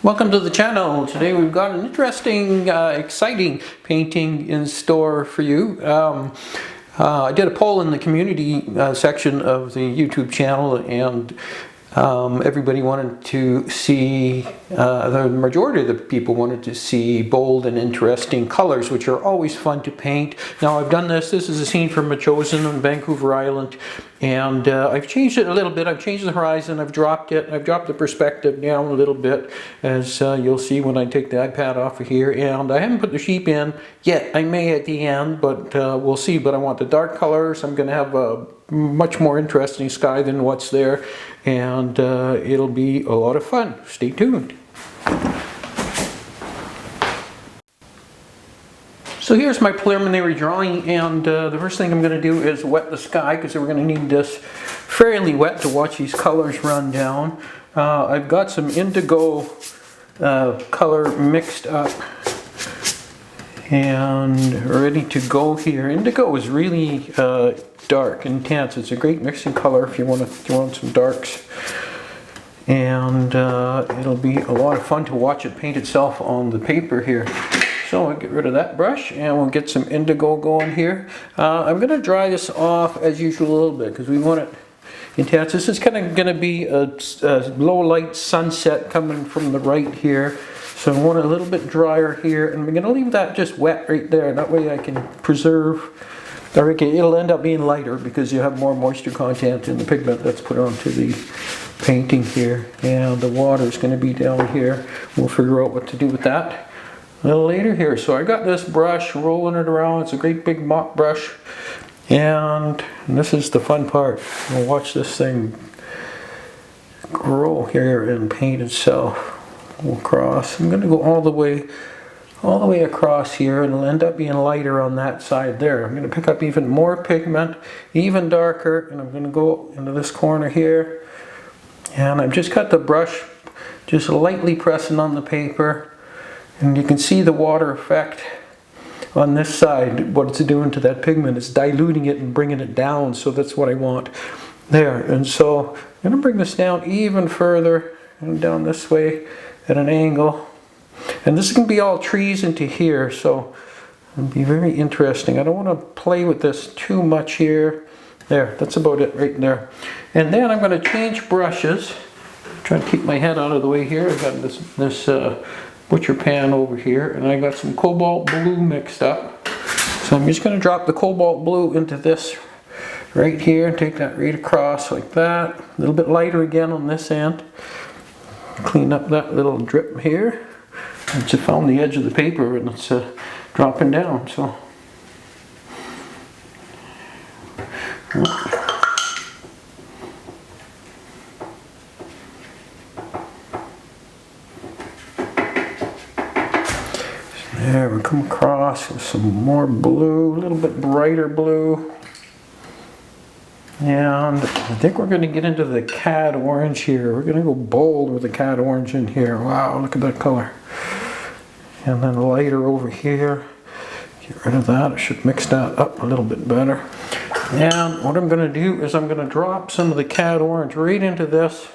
Welcome to the channel. Today we've got an interesting, exciting painting in store for you. I did a poll in the community section of the YouTube channel, and everybody wanted to see, the majority of the people wanted to see bold and interesting colors, which are always fun to paint. Now I've done this is a scene from Metchosin on Vancouver Island, and I've changed it a little bit. I've changed the horizon, I've dropped it, I've dropped the perspective down a little bit, as you'll see when I take the iPad off of here. And I haven't put the sheep in yet. I may at the end, but we'll see. But I want the dark colors. I'm going to have a much more interesting sky than what's there, and it'll be a lot of fun. Stay tuned. So here's my preliminary drawing, and the first thing I'm going to do is wet the sky, because we're going to need this fairly wet to watch these colors run down. I've got some indigo color mixed up and ready to go here. Indigo is really dark, intense. It's a great mixing color if you want some darks, and it'll be a lot of fun to watch it paint itself on the paper here. So I'll get rid of that brush and we'll get some indigo going here. I'm going to dry this off as usual a little bit because we want it intense. This is kind of going to be a low light sunset coming from the right here. So I want it a little bit drier here, and we're going to leave that just wet right there. That way I can preserve, or it'll end up being lighter because you have more moisture content in the pigment that's put onto the painting here. And the water is going to be down here. We'll figure out what to do with that a little later here. So I got this brush, rolling it around. It's a great big mop brush, and this is the fun part. We'll watch this thing grow here and paint itself across. I'm going to go all the way across here, and it'll end up being lighter on that side there. I'm going to pick up even more pigment, even darker, and I'm going to go into this corner here, and I've just got the brush just lightly pressing on the paper. And you can see the water effect on this side. What it's doing to that pigment is diluting it and bringing it down. So that's what I want there. And so I'm going to bring this down even further and down this way at an angle. And this can be all trees into here. So it'll be very interesting. I don't want to play with this too much here. There, that's about it right there. And then I'm going to change brushes. Try to keep my head out of the way here. I've got this butcher pan over here, and I got some cobalt blue mixed up. So I'm just going to drop the cobalt blue into this right here and take that right across like that. A little bit lighter again on this end. Clean up that little drip here. I just found the edge of the paper and it's dropping down. So there, we come across with some more blue, a little bit brighter blue. And I think we're going to get into the cad orange here. We're going to go bold with the cad orange in here. Wow, look at that color. And then lighter over here. Get rid of that. I should mix that up a little bit better. And what I'm going to do is I'm going to drop some of the cad orange right into this.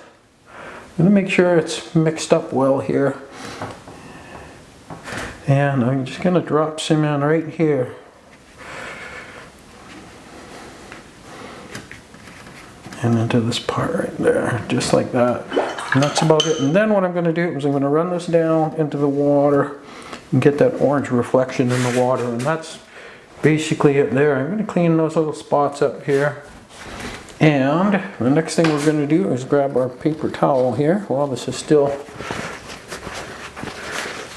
I'm going to make sure it's mixed up well here. And I'm just going to drop some in right here. And into this part right there, just like that. And that's about it. And then what I'm going to do is I'm going to run this down into the water and get that orange reflection in the water. And that's basically it there. I'm going to clean those little spots up here. And the next thing we're going to do is grab our paper towel here while this is still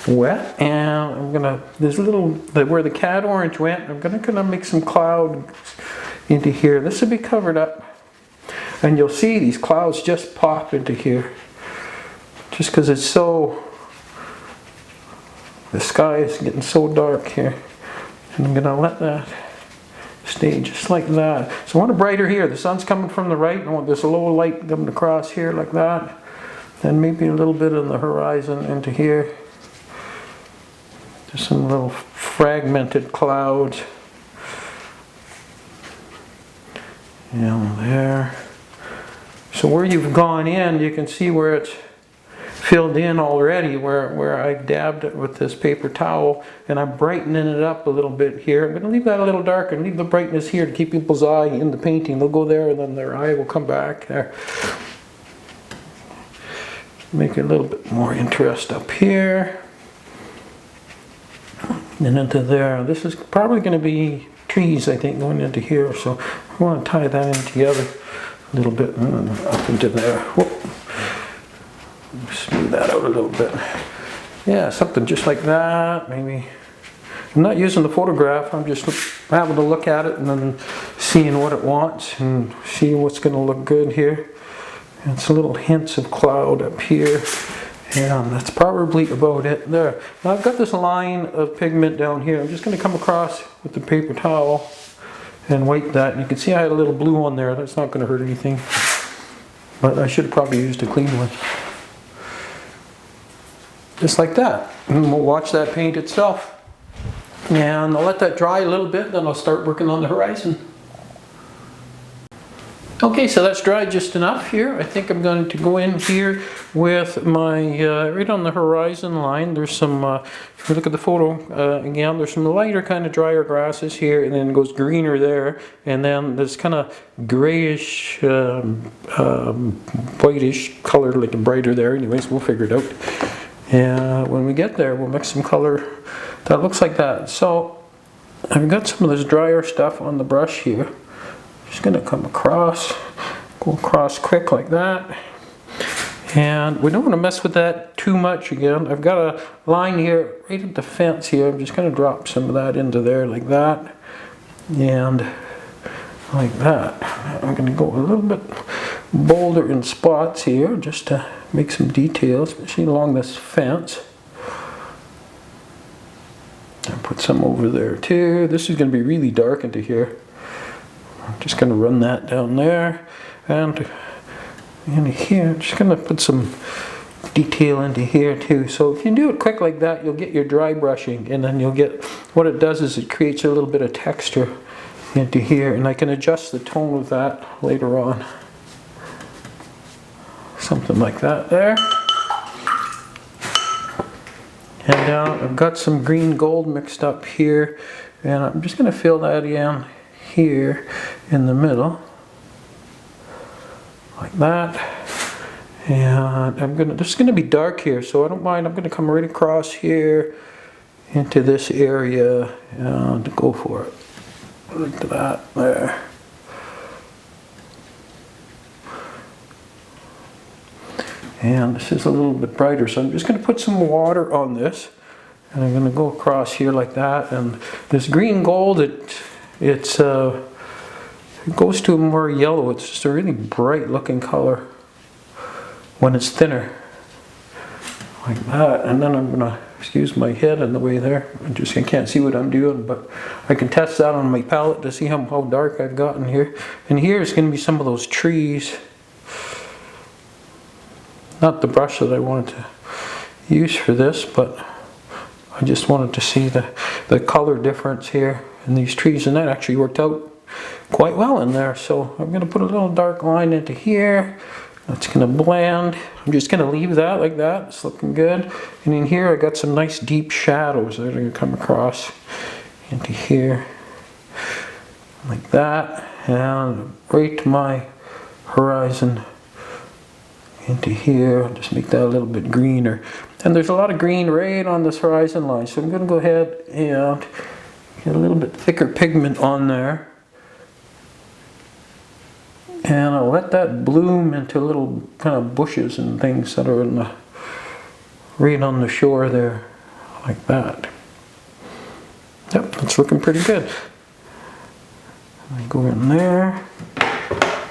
wet, and I'm gonna, there's a little, where the cad orange went, I'm gonna make some clouds into here. This will be covered up, and you'll see these clouds just pop into here, just because it's so, the sky is getting so dark here, and I'm gonna let that stay just like that. So I want it brighter here. The sun's coming from the right, I want this low light coming across here like that, then maybe a little bit on the horizon into here. Just some little fragmented clouds. And there. So where you've gone in, you can see where it's filled in already where I dabbed it with this paper towel, and I'm brightening it up a little bit here. I'm going to leave that a little darker and leave the brightness here to keep people's eye in the painting. They'll go there and then their eye will come back there. Make it a little bit more interest up here. And into there. This is probably going to be trees, I think, going into here. So I want to tie that in together a little bit up into there. Whoop. Smooth that out a little bit. Yeah, something just like that. Maybe. I'm not using the photograph. I'm just having to look at it and then seeing what it wants and seeing what's going to look good here. And it's a little hints of cloud up here, and that's probably about it there. Now I've got this line of pigment down here. I'm just going to come across with the paper towel and wipe that. And you can see I had a little blue on there. That's not going to hurt anything, but I should have probably used a clean one. Just like that. And we'll watch that paint itself. And I'll let that dry a little bit, then I'll start working on the horizon. Okay, so that's dried just enough here. I think I'm going to go in here with my, right on the horizon line, there's some, if you look at the photo again, there's some lighter kind of drier grasses here, and then it goes greener there, and then this kind of grayish, whitish color, like brighter there. Anyways, we'll figure it out. And when we get there, we'll mix some color that looks like that. So I've got some of this drier stuff on the brush here. Just going to come across, go across quick like that, and we don't want to mess with that too much again. I've got a line here right at the fence here. I'm just going to drop some of that into there like that and like that. I'm going to go a little bit bolder in spots here just to make some details, especially along this fence. I'll put some over there too. This is going to be really dark into here. I'm just going to run that down there, and in here, I'm just going to put some detail into here too. So if you do it quick like that, you'll get your dry brushing, and then you'll get, what it does is it creates a little bit of texture into here, and I can adjust the tone of that later on. Something like that there. And I've got some green gold mixed up here, and I'm just going to fill that in here in the middle like that. And this is going to be dark here, so I don't mind. I'm going to come right across here into this area and go for it. Like that there. And this is a little bit brighter, so I'm just going to put some water on this, and I'm going to go across here like that. And this green gold, it goes to a more yellow. It's just a really bright looking color when it's thinner like that. And then I'm gonna, excuse my head in the way there, I can't see what I'm doing, but I can test that on my palette to see how dark I've gotten here. And here is going to be some of those trees, not the brush that I wanted to use for this, but I just wanted to see the color difference here in these trees, and that actually worked out quite well in there. So I'm going to put a little dark line into here. That's going to blend. I'm just going to leave that like that. It's looking good. And in here I got some nice deep shadows that are going to come across into here like that, and right to my horizon into here. Just make that a little bit greener. And there's a lot of green right on this horizon line, so I'm going to go ahead and get a little bit thicker pigment on there. And I'll let that bloom into little kind of bushes and things that are right on the shore there, like that. Yep, that's looking pretty good. I go in there,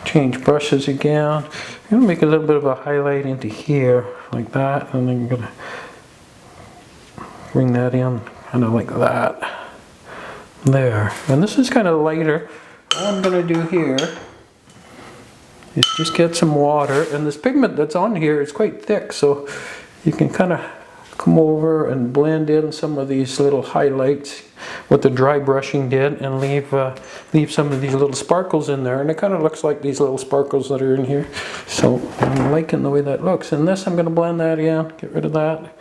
change brushes again. I'm going to make a little bit of a highlight into here, like that, and then I'm going to bring that in kind of like that. There. And this is kind of lighter. All I'm going to do here is just get some water, and this pigment that's on here is quite thick, so you can kind of come over and blend in some of these little highlights, what the dry brushing did, and leave some of these little sparkles in there. And it kind of looks like these little sparkles that are in here. So I'm liking the way that looks. And this, I'm going to blend that in, get rid of that.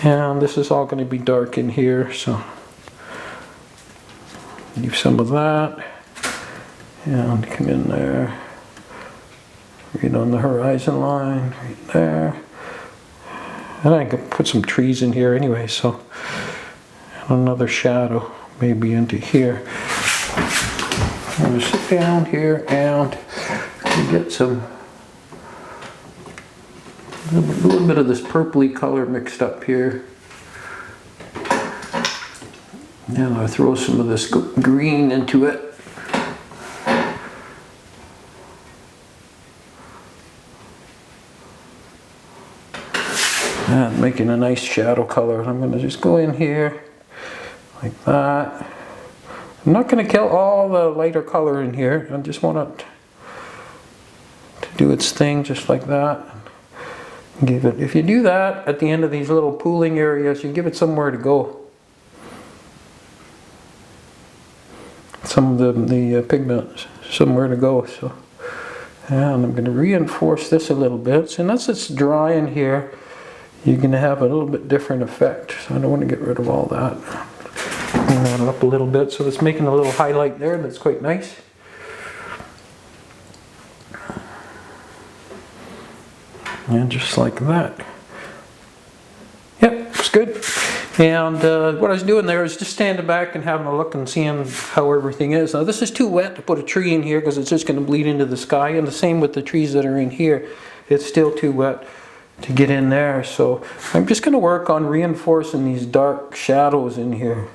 And this is all going to be dark in here, so leave some of that. And come in there, right on the horizon line, right there. And I could put some trees in here anyway, so another shadow maybe into here. I'm going to sit down here and get some, a little bit of this purpley color mixed up here. And I'll throw some of this green into it. And making a nice shadow color. I'm going to just go in here like that. I'm not going to kill all the lighter color in here. I just want it to do its thing just like that. Give it. If you do that at the end of these little pooling areas, you give it somewhere to go. Some of the pigment somewhere to go. So, and I'm going to reinforce this a little bit. So unless it's dry in here, you're going to have a little bit different effect. So I don't want to get rid of all that. Bring that up a little bit. So it's making a little highlight there that's quite nice. And just like that. Yep, it's good. And what I was doing there is just standing back and having a look and seeing how everything is. Now this is too wet to put a tree in here because it's just going to bleed into the sky. And the same with the trees that are in here. It's still too wet to get in there, so I'm just going to work on reinforcing these dark shadows in here,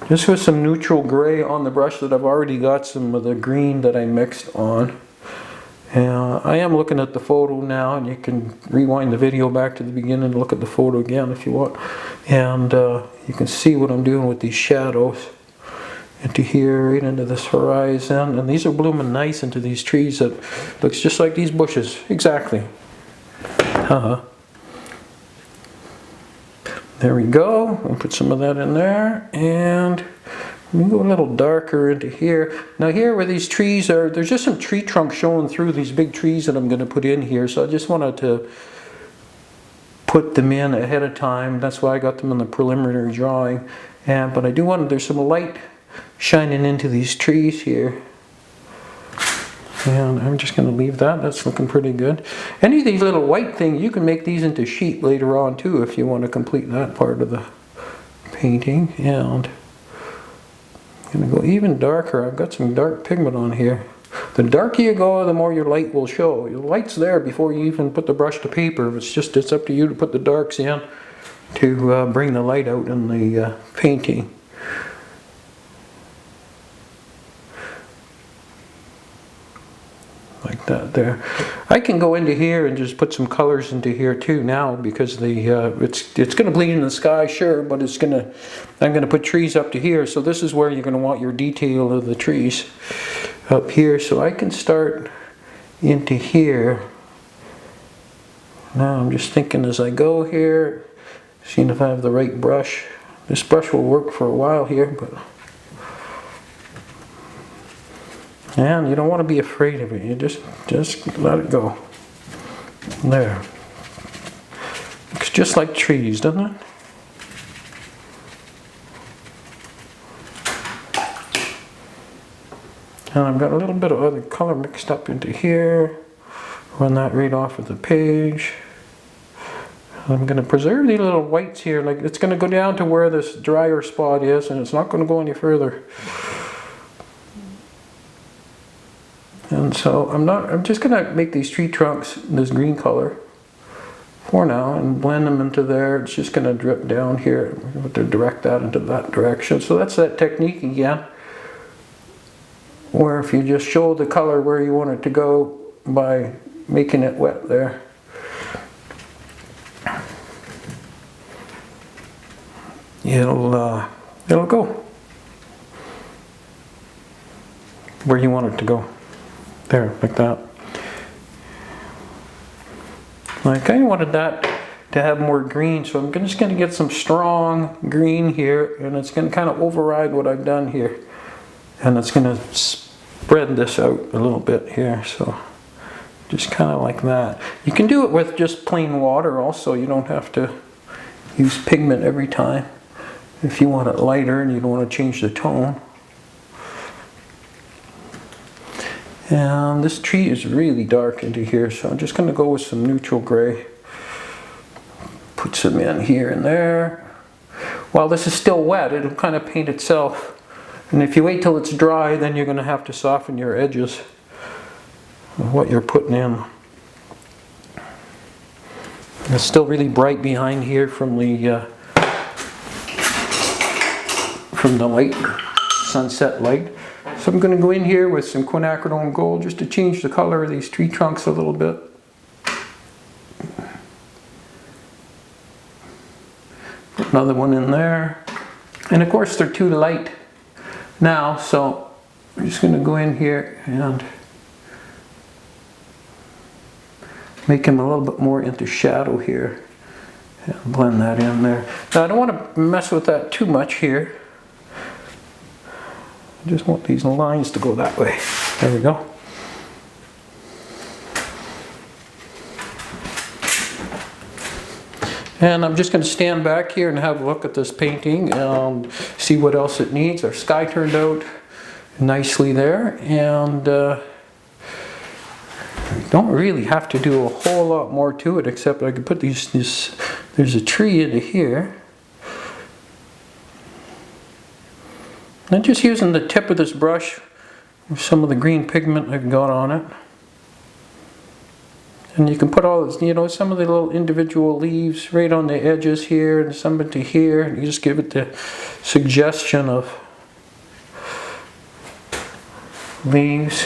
just with some neutral gray on the brush that I've already got some of the green that I mixed on. And I am looking at the photo now, and you can rewind the video back to the beginning and look at the photo again if you want, and you can see what I'm doing with these shadows into here, right into this horizon, and these are blooming nice into these trees that looks just like these bushes, exactly. There we go. I'll put some of that in there, and we go a little darker into here. Now here where these trees are, there's just some tree trunks showing through these big trees that I'm going to put in here, so I just wanted to put them in ahead of time. That's why I got them in the preliminary drawing. But I do want, there's some light shining into these trees here. And I'm just going to leave that. That's looking pretty good. Any of these little white things, you can make these into sheet later on too if you want to complete that part of the painting. And I'm going to go even darker. I've got some dark pigment on here. The darker you go, the more your light will show. Your light's there before you even put the brush to paper. It's up to you to put the darks in to bring the light out in the painting. Like that there. I can go into here and just put some colors into here too now, because the it's going to bleed in the sky, sure, but I'm going to put trees up to here. So this is where you're going to want your detail of the trees up here. So I can start into here. Now I'm just thinking as I go here, seeing if I have the right brush. This brush will work for a while here, but and you don't want to be afraid of it. You just let it go. There. Looks just like trees, doesn't it? And I've got a little bit of other color mixed up into here. Run that right off of the page. I'm going to preserve these little whites here. Like, it's going to go down to where this drier spot is, and it's not going to go any further. And so I'm just going to make these tree trunks this green color for now and blend them into there. It's just going to drip down here. I'm going to direct that into that direction. So that's that technique again, where if you just show the color where you want it to go by making it wet there. It'll go where you want it to go. There, like that. I kind of wanted that to have more green. So I'm just going to get some strong green here, and it's going to kind of override what I've done here. And it's going to spread this out a little bit here. So just kind of like that. You can do it with just plain water also. You don't have to use pigment every time. If you want it lighter and you don't want to change the tone. And this tree is really dark into here, so I'm just going to go with some neutral gray. Put some in here and there. While this is still wet, it'll kind of paint itself. And if you wait till it's dry, then you're going to have to soften your edges of what you're putting in. It's still really bright behind here from the light, sunset light. So I'm going to go in here with some Quinacridone Gold just to change the color of these tree trunks a little bit. Put another one in there. And of course they're too light now, so I'm just going to go in here and make them a little bit more into shadow here. And blend that in there. Now I don't want to mess with that too much here. I just want these lines to go that way. There we go. And I'm just going to stand back here and have a look at this painting and see what else it needs. Our sky turned out nicely there, and don't really have to do a whole lot more to it, except I could put these there's a tree into here. And just using the tip of this brush with some of the green pigment I've got on it. And you can put all this, you know, some of the little individual leaves right on the edges here and some into here. And you just give it the suggestion of leaves.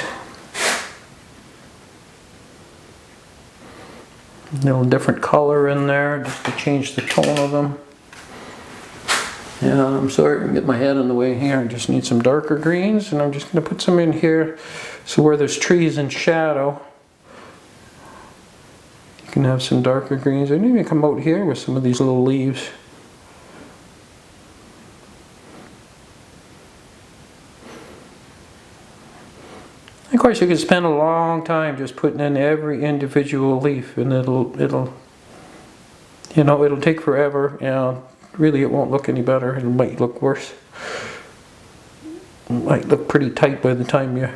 A little different color in there just to change the tone of them. Yeah, I'm sorry, I get my head in the way here. I just need some darker greens, and I'm just going to put some in here so where there's trees in shadow, you can have some darker greens. I need to come out here with some of these little leaves. Of course, you can spend a long time just putting in every individual leaf, and it'll you know, it'll take forever, and really it won't look any better. It might look worse. It might look pretty tight by the time you're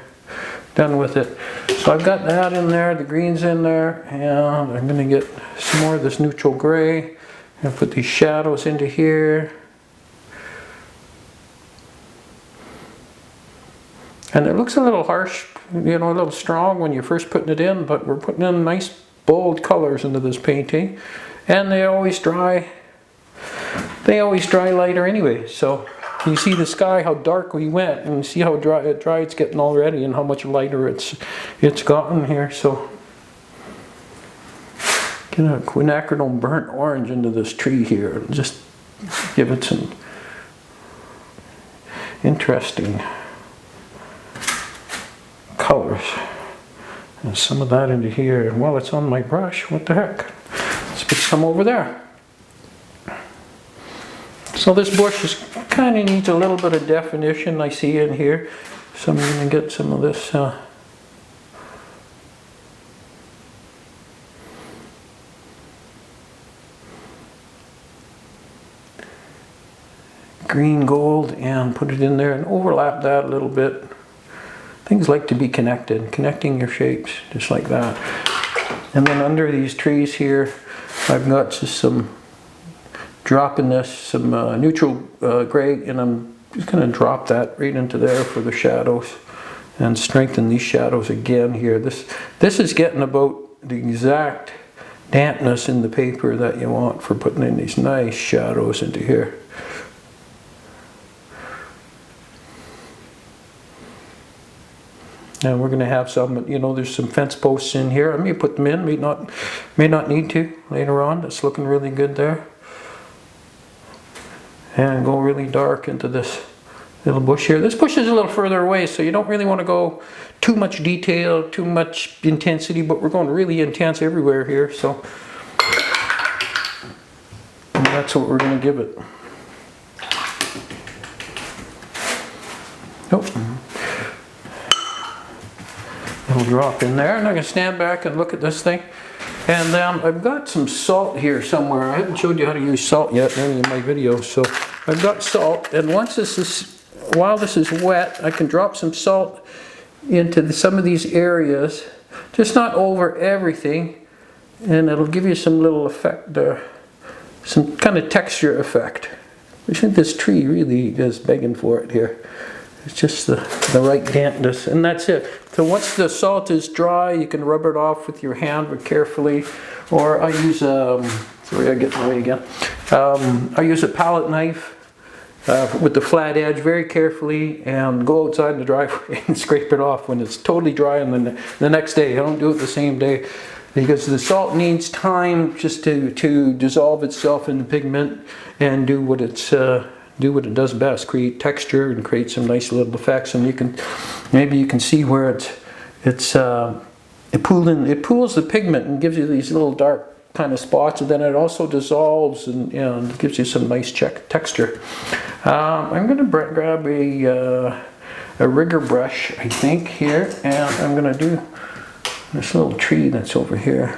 done with it. So I've got that in there, the greens in there, and I'm going to get some more of this neutral gray and put these shadows into here. And it looks a little harsh, you know, a little strong when you're first putting it in, but we're putting in nice bold colors into this painting, and they always dry lighter anyway. So you see the sky, how dark we went, and you see how dry it's getting already, and how much lighter it's gotten here. So get a Quinacridone burnt orange into this tree here and just give it some interesting colors. And some of that into here. And while it's on my brush, what the heck? Let's put some over there. So this bush is kind of needs a little bit of definition, I see in here. So I'm going to get some of this green gold and put it in there and overlap that a little bit. Things like to be connected, connecting your shapes, just like that. And then under these trees here, I've got just some, dropping this, some neutral gray, and I'm just going to drop that right into there for the shadows and strengthen these shadows again here. This is getting about the exact dampness in the paper that you want for putting in these nice shadows into here. And we're going to have some, you know, there's some fence posts in here. I may put them in, may not need to later on. It's looking really good there. And go really dark into this little bush here. This bush is a little further away, so you don't really want to go too much detail, too much intensity, but we're going really intense everywhere here. So that's what we're going to give it. Nope. It'll drop in there, and I'm going to stand back and look at this thing. And I've got some salt here somewhere. I haven't showed you how to use salt yet in any of my videos, so I've got salt. And once this is, while this is wet, I can drop some salt into some of these areas, just not over everything, and it'll give you some little effect, some kind of texture effect. I think this tree really is begging for it here. It's just the right dampness, and that's it. So once the salt is dry, you can rub it off with your hand very carefully, or I use sorry, I get in the way again. I use a palette knife with the flat edge very carefully, and go outside in the driveway and scrape it off when it's totally dry, and then the next day. I don't do it the same day, because the salt needs time just to dissolve itself in the pigment and do what it does best, create texture and create some nice little effects. And maybe you can see where it pools the pigment and gives you these little dark kind of spots, and then it also dissolves and gives you some nice texture. I'm going to grab a rigger brush, I think, here, and I'm going to do this little tree that's over here.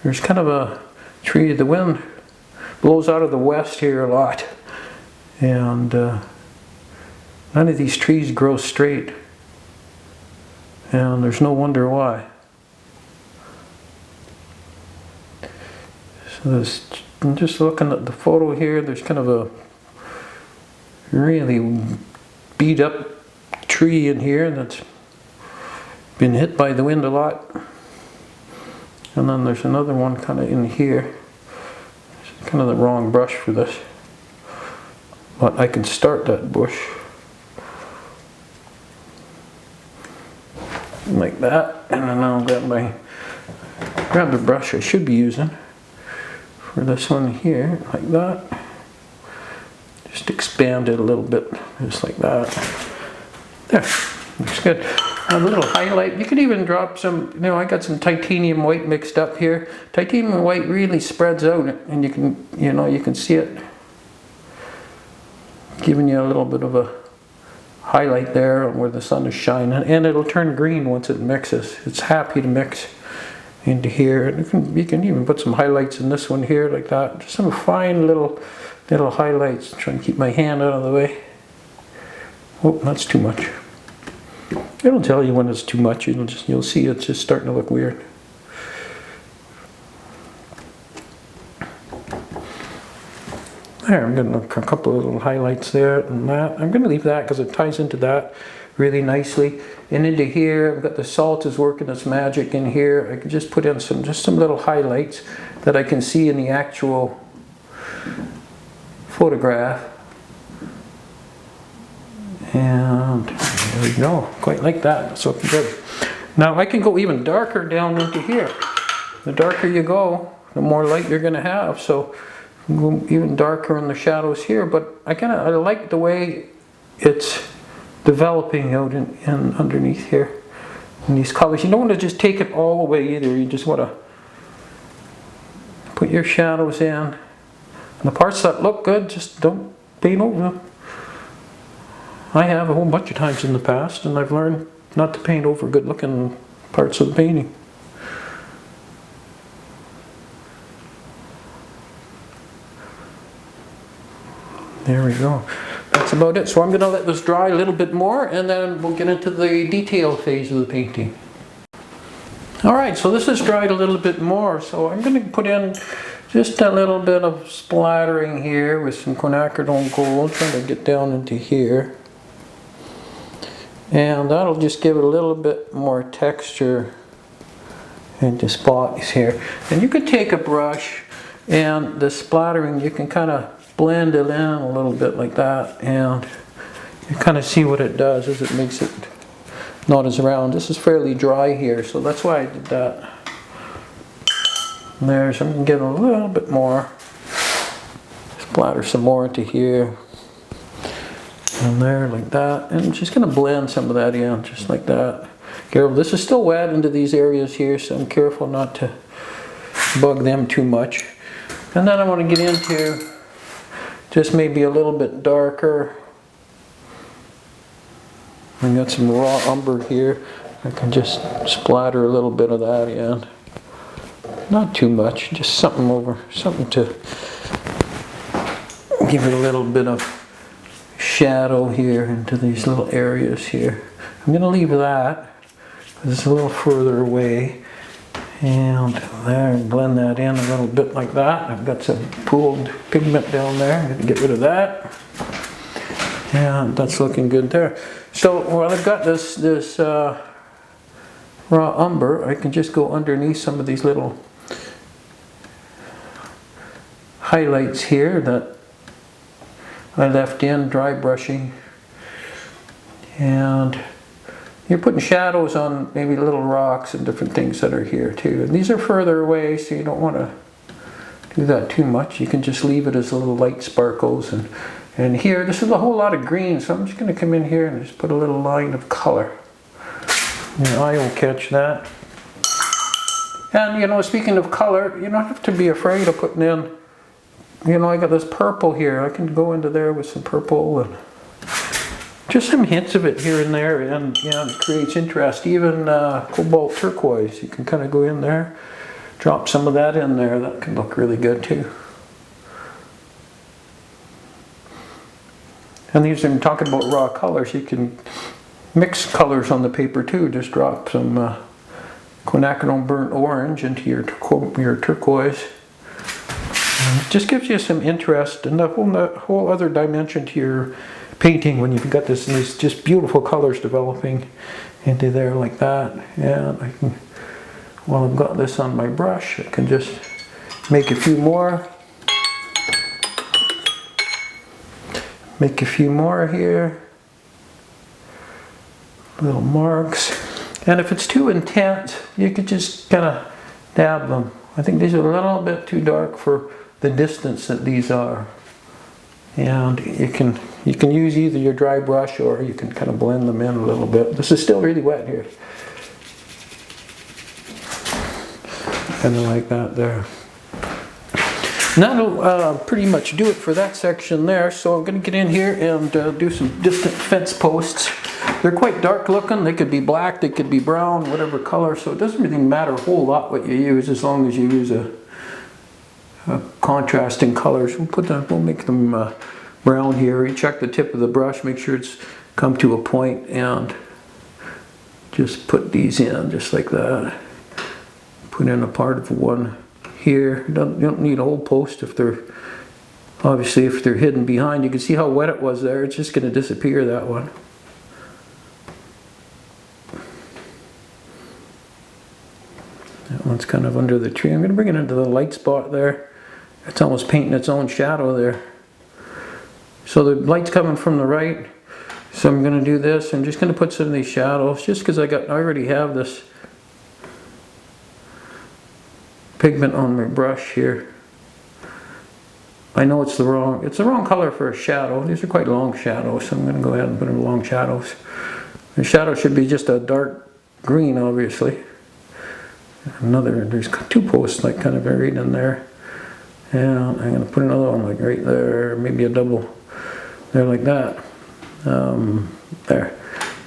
There's kind of a tree, the wind blows out of the west here a lot, and none of these trees grow straight, and there's no wonder why. So I'm just looking at the photo here, there's kind of a really beat up tree in here that's been hit by the wind a lot. And then there's another one kind of in here. It's kind of the wrong brush for this. But I can start that bush like that, and then I'll grab the brush I should be using for this one here, like that. Just expand it a little bit, just like that. There, looks good. A little highlight. You could even drop some, I got some titanium white mixed up here. Titanium white really spreads out, and you can see it giving you a little bit of a highlight there where the sun is shining, and it'll turn green once it mixes. It's happy to mix into here. And you can even put some highlights in this one here like that. Just some fine little highlights. Trying to keep my hand out of the way. Oh, that's too much. It'll tell you when it's too much. You'll see it's just starting to look weird. There, I'm getting a couple of little highlights there and that. I'm going to leave that because it ties into that really nicely. And into here, I've got the salt is working its magic in here. I can just put in some little highlights that I can see in the actual photograph. And there we go, quite like that. That's looking good. Now I can go even darker down into here. The darker you go, the more light you're going to have. So go even darker in the shadows here. But I like the way it's developing out in underneath here in these colors. You don't want to just take it all away either. You just want to put your shadows in. And the parts that look good, just don't paint over them. I have a whole bunch of times in the past, and I've learned not to paint over good looking parts of the painting. There we go. That's about it. So I'm going to let this dry a little bit more, and then we'll get into the detail phase of the painting. Alright, so this has dried a little bit more, so I'm going to put in just a little bit of splattering here with some Quinacridone Gold, trying to get down into here. And that'll just give it a little bit more texture into spots here. And you could take a brush, and the splattering, you can kind of blend it in a little bit like that, and you kind of see what it does as it makes it not as round. This is fairly dry here, so that's why I did that. And there, so I'm going to get a little bit more, splatter some more into here. And there, like that, and I'm just going to blend some of that in, just like that. Careful, this is still wet into these areas here, so I'm careful not to bug them too much. And then I want to get into just maybe a little bit darker. I got some raw umber here. I can just splatter a little bit of that in. Not too much, just something to give it a little bit of shadow here into these little areas here. I'm going to leave that because it's a little further away. And there, blend that in a little bit like that. I've got some pooled pigment down there. I'm going to get rid of that. And that's looking good there. So while I've got this raw umber, I can just go underneath some of these little highlights here that I left in dry brushing. And you're putting shadows on maybe little rocks and different things that are here too. And these are further away, so you don't want to do that too much. You can just leave it as little light sparkles. And here, this is a whole lot of green, so I'm just going to come in here and just put a little line of color. Your eye will catch that. And you know, speaking of color, you don't have to be afraid of putting in, you know, I got this purple here. I can go into there with some purple and just some hints of it here and there, and yeah, it creates interest. Even cobalt turquoise, you can kind of go in there, drop some of that in there. That can look really good too. And these are talking about raw colors. You can mix colors on the paper too. Just drop some quinacridone burnt orange into your turquoise. And it just gives you some interest and a whole other dimension to your painting when you've got these just beautiful colors developing into there like that. And I can, while I've got this on my brush, I can just make a few more. Make a few more here. Little marks. And if it's too intense, you could just kind of dab them. I think these are a little bit too dark for the distance that these are. And you can use either your dry brush or you can kind of blend them in a little bit. This is still really wet here. Kind of like that there. And that'll pretty much do it for that section there. So I'm going to get in here and do some distant fence posts. They're quite dark looking. They could be black, they could be brown, whatever color. So it doesn't really matter a whole lot what you use as long as you use a contrasting colors. We'll make them brown here. You check the tip of the brush, make sure it's come to a point, and just put these in just like that. Put in a part of one here. You don't need a whole post if they're obviously if they're hidden behind. You can see how wet it was there. It's just going to disappear, that one. That one's kind of under the tree. I'm going to bring it into the light spot there. It's almost painting its own shadow there. So the light's coming from the right. So I'm going to do this. I'm just going to put some of these shadows just because I already have this pigment on my brush here. I know it's the wrong color for a shadow. These are quite long shadows, so I'm going to go ahead and put in long shadows. The shadow should be just a dark green, obviously. There's two posts like kind of buried in there. And I'm going to put another one like right there, maybe a double there like that. There,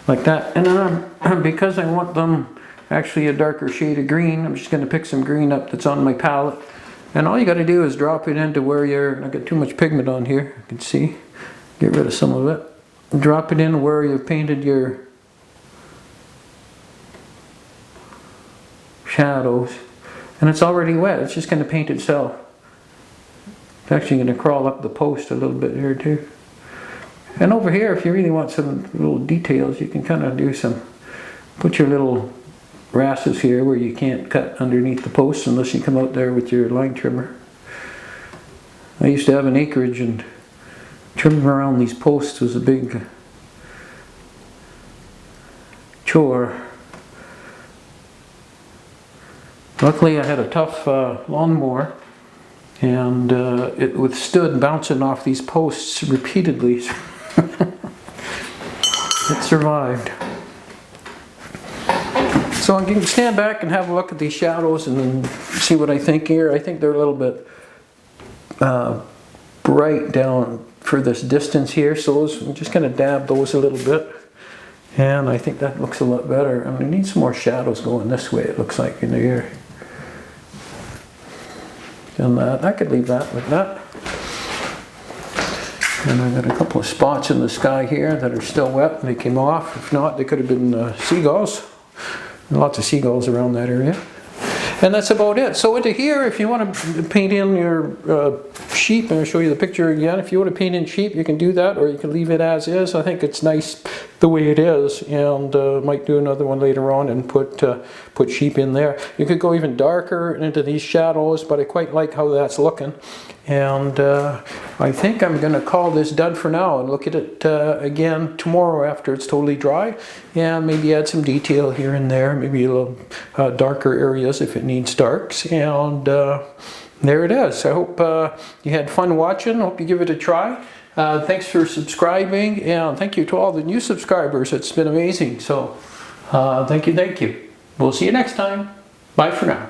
like that. And then because I want them actually a darker shade of green, I'm just going to pick some green up that's on my palette. And all you got to do is drop it into where I got too much pigment on here, you can see. Get rid of some of it. Drop it in where you've painted your shadows. And it's already wet, it's just going to paint itself. It's actually going to crawl up the post a little bit here too. And over here, if you really want some little details, you can kind of do put your little grasses here where you can't cut underneath the posts unless you come out there with your line trimmer. I used to have an acreage, and trimming around these posts was a big chore. Luckily I had a tough lawnmower, and it withstood bouncing off these posts repeatedly. It survived. So I can stand back and have a look at these shadows and then see what I think here. I think they're a little bit bright down for this distance here, so those, I'm just going to dab those a little bit, and I think that looks a lot better. I'm going to need some more shadows going this way, it looks like, in the air. And I could leave that like that. And I've got a couple of spots in the sky here that are still wet, and they came off. If not, they could have been seagulls. Lots of seagulls around that area. And that's about it. So into here, if you want to paint in your sheep, and I'll show you the picture again. If you want to paint in sheep, you can do that, or you can leave it as is. I think it's nice the way it is, and might do another one later on and put sheep in there. You could go even darker into these shadows, but I quite like how that's looking. And I think I'm going to call this done for now and look at it again tomorrow after it's totally dry, and maybe add some detail here and there, maybe a little darker areas if it needs darks. And there it is. I hope you had fun watching. I hope you give it a try. Thanks for subscribing, and thank you to all the new subscribers. It's been amazing. So thank you. We'll see you next time. Bye for now.